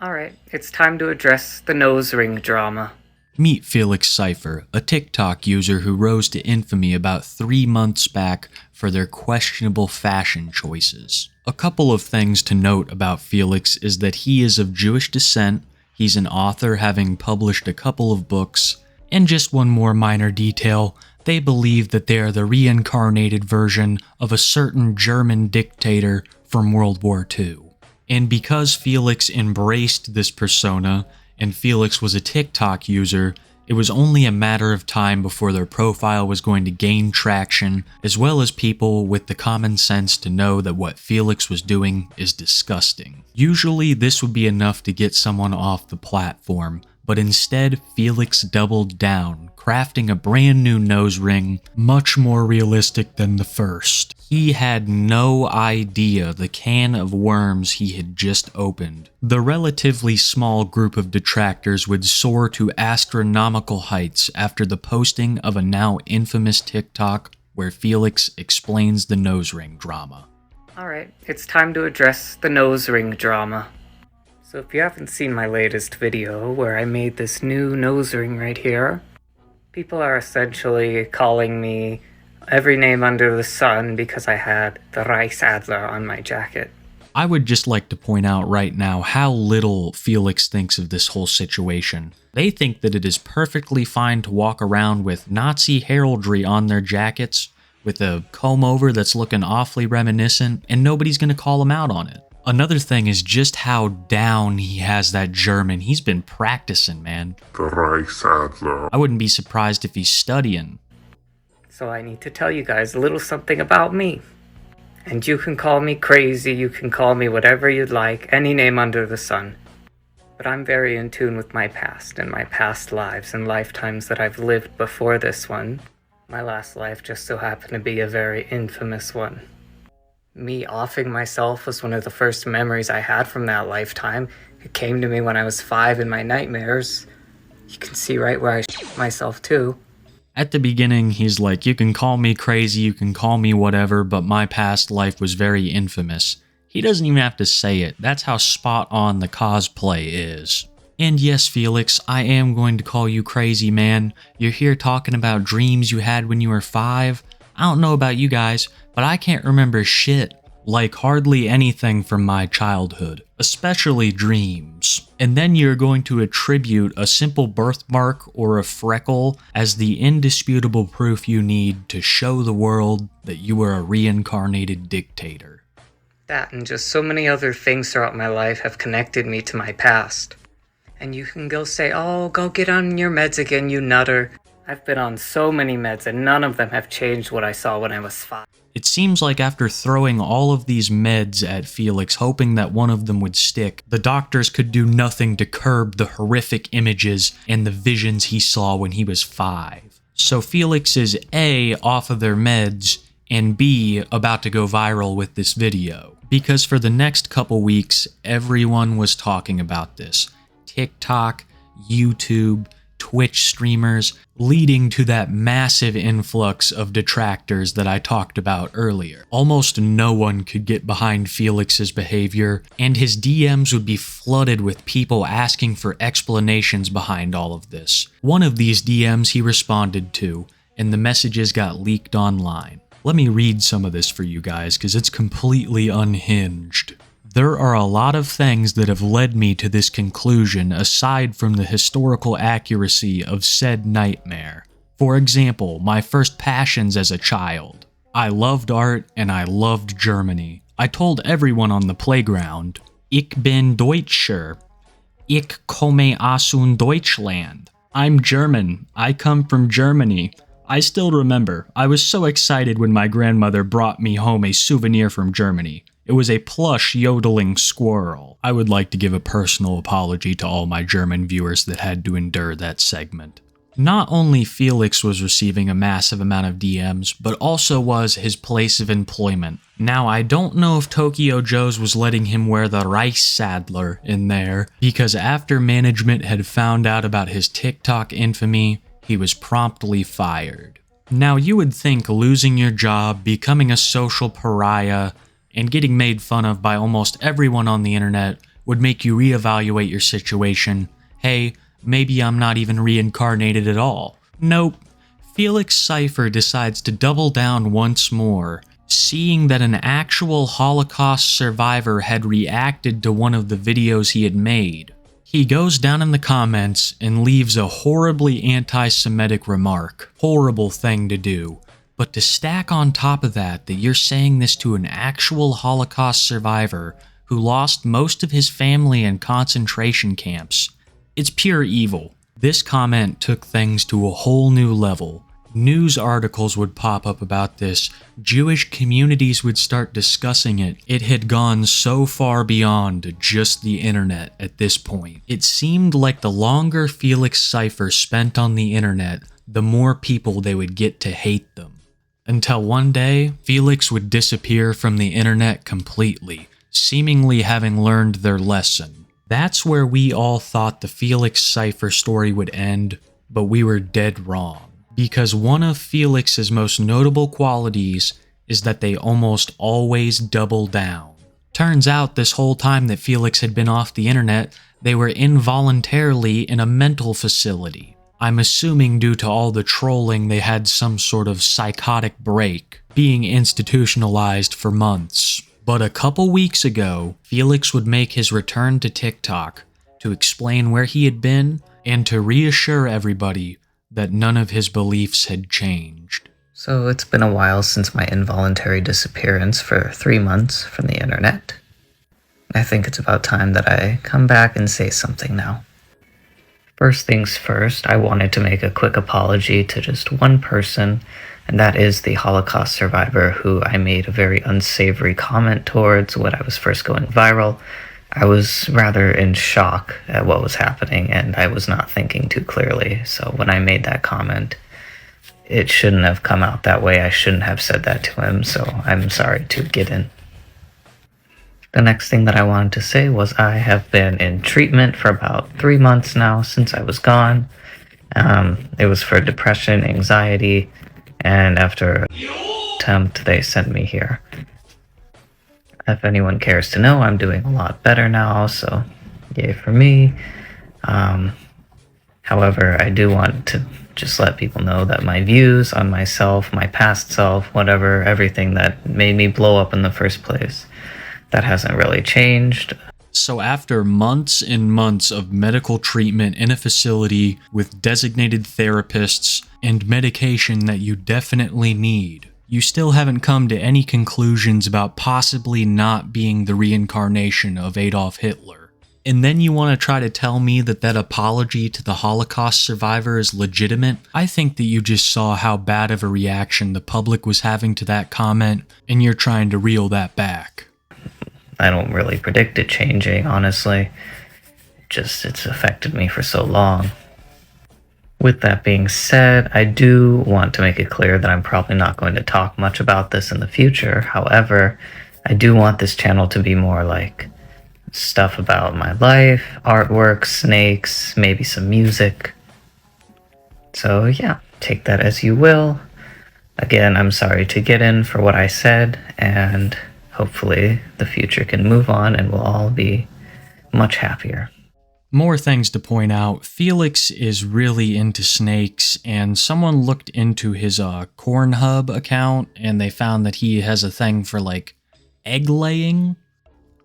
Alright, it's time to address the nose ring drama. Meet Felix Cypher, a TikTok user who rose to infamy about 3 months back for their questionable fashion choices. A couple of things to note about Felix is that he is of Jewish descent, he's an author having published a couple of books, and just one more minor detail, they believe that they are the reincarnated version of a certain German dictator from World War II. And because Felix embraced this persona, and Felix was a TikTok user, it was only a matter of time before their profile was going to gain traction, as well as people with the common sense to know that what Felix was doing is disgusting. Usually this would be enough to get someone off the platform, but instead Felix doubled down, crafting a brand new nose ring, much more realistic than the first. He had no idea the can of worms he had just opened. The relatively small group of detractors would soar to astronomical heights after the posting of a now infamous TikTok where Felix explains the nose ring drama. Alright, it's time to address the nose ring drama. So if you haven't seen my latest video where I made this new nose ring right here, people are essentially calling me every name under the sun because I had the Reichsadler on my jacket. I would just like to point out right now how little Felix thinks of this whole situation. They think that it is perfectly fine to walk around with Nazi heraldry on their jackets, with a comb-over that's looking awfully reminiscent, and nobody's gonna call him out on it. Another thing is just how down he has that German. He's been practicing, man. The Reichsadler. I wouldn't be surprised if he's studying. So I need to tell you guys a little something about me. And you can call me crazy, you can call me whatever you'd like, any name under the sun. But I'm very in tune with my past and my past lives and lifetimes that I've lived before this one. My last life just so happened to be a very infamous one. Me offing myself was one of the first memories I had from that lifetime. It came to me when I was 5 in my nightmares. You can see right where I shit myself too. At the beginning, he's like, you can call me crazy, you can call me whatever, but my past life was very infamous. He doesn't even have to say it. That's how spot on the cosplay is. And yes, Felix, I am going to call you crazy, man. You're here talking about dreams you had when you were 5. I don't know about you guys, but I can't remember shit. Like hardly anything from my childhood, especially dreams. And then you're going to attribute a simple birthmark or a freckle as the indisputable proof you need to show the world that you were a reincarnated dictator. That and just so many other things throughout my life have connected me to my past. And you can go say, oh, go get on your meds again, you nutter. I've been on so many meds and none of them have changed what I saw when I was 5. It seems like after throwing all of these meds at Felix, hoping that one of them would stick, the doctors could do nothing to curb the horrific images and the visions he saw when he was 5. So Felix is A, off of their meds, and B, about to go viral with this video. Because for the next couple weeks, everyone was talking about this. TikTok, YouTube, Twitch streamers, leading to that massive influx of detractors that I talked about earlier. Almost no one could get behind Felix's behavior, and his DMs would be flooded with people asking for explanations behind all of this. One of these DMs he responded to, and the messages got leaked online. Let me read some of this for you guys, because it's completely unhinged. There are a lot of things that have led me to this conclusion aside from the historical accuracy of said nightmare. For example, my first passions as a child. I loved art and I loved Germany. I told everyone on the playground, Ich bin Deutscher. Ich komme aus Deutschland. I'm German. I come from Germany. I still remember, I was so excited when my grandmother brought me home a souvenir from Germany. It was a plush yodeling squirrel. I would like to give a personal apology to all my German viewers that had to endure that segment. Not only Felix was receiving a massive amount of DMs, but also was his place of employment. Now, I don't know if Tokyo Joe's was letting him wear the Reichsadler in there, because after management had found out about his TikTok infamy, he was promptly fired. Now, you would think losing your job, becoming a social pariah, and getting made fun of by almost everyone on the internet would make you reevaluate your situation. Hey, maybe I'm not even reincarnated at all. Nope. Felix Cypher decides to double down once more, seeing that an actual Holocaust survivor had reacted to one of the videos he had made. He goes down in the comments and leaves a horribly anti-Semitic remark. Horrible thing to do. But to stack on top of that you're saying this to an actual Holocaust survivor who lost most of his family in concentration camps, it's pure evil. This comment took things to a whole new level. News articles would pop up about this, Jewish communities would start discussing it. It had gone so far beyond just the internet at this point. It seemed like the longer Felix Cypher spent on the internet, the more people they would get to hate them. Until one day, Felix would disappear from the internet completely, seemingly having learned their lesson. That's where we all thought the Felix Cypher story would end, but we were dead wrong. Because one of Felix's most notable qualities is that they almost always double down. Turns out this whole time that Felix had been off the internet, they were involuntarily in a mental facility. I'm assuming due to all the trolling they had some sort of psychotic break, being institutionalized for months. But a couple weeks ago, Felix would make his return to TikTok to explain where he had been and to reassure everybody that none of his beliefs had changed. So it's been a while since my involuntary disappearance for 3 months from the internet. I think it's about time that I come back and say something now. First things first, I wanted to make a quick apology to just one person, and that is the Holocaust survivor who I made a very unsavory comment towards when I was first going viral. I was rather in shock at what was happening, and I was not thinking too clearly. So when I made that comment, it shouldn't have come out that way. I shouldn't have said that to him, so I'm sorry to get in. The next thing that I wanted to say was I have been in treatment for about 3 months now since I was gone. It was for depression, anxiety, and after an attempt, they sent me here. If anyone cares to know, I'm doing a lot better now, so yay for me. However, I do want to just let people know that my views on myself, my past self, whatever, everything that made me blow up in the first place, that hasn't really changed. So after months and months of medical treatment in a facility with designated therapists and medication that you definitely need, you still haven't come to any conclusions about possibly not being the reincarnation of Adolf Hitler. And then you want to try to tell me that that apology to the Holocaust survivor is legitimate? I think that you just saw how bad of a reaction the public was having to that comment, and you're trying to reel that back. I don't really predict it changing, honestly. Just, it's affected me for so long. With that being said, I do want to make it clear that I'm probably not going to talk much about this in the future. However, I do want this channel to be more like stuff about my life, artwork, snakes, maybe some music. So yeah, take that as you will. Again, I'm sorry to get in for what I said, and hopefully the future can move on and we'll all be much happier. More things to point out. Felix is really into snakes, and someone looked into his Cornhub account and they found that he has a thing for like egg laying.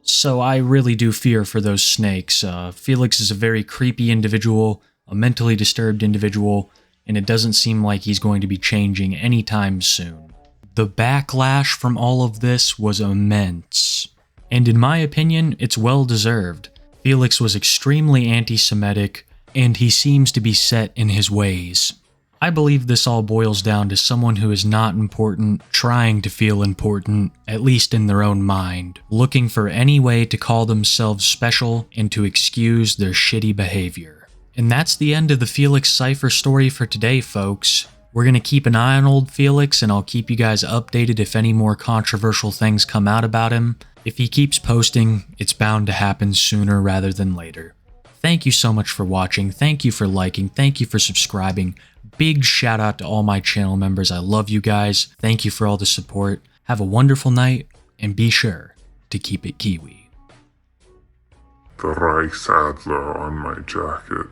So I really do fear for those snakes. Felix is a very creepy individual, a mentally disturbed individual, and it doesn't seem like he's going to be changing anytime soon. The backlash from all of this was immense, and in my opinion, it's well deserved. Felix was extremely anti-Semitic, and he seems to be set in his ways. I believe this all boils down to someone who is not important, trying to feel important, at least in their own mind, looking for any way to call themselves special and to excuse their shitty behavior. And that's the end of the Felix Cypher story for today, folks. We're going to keep an eye on old Felix, and I'll keep you guys updated if any more controversial things come out about him. If he keeps posting, it's bound to happen sooner rather than later. Thank you so much for watching. Thank you for liking. Thank you for subscribing. Big shout out to all my channel members. I love you guys. Thank you for all the support. Have a wonderful night, and be sure to keep it Kiwi. the Reichsadler on my jacket.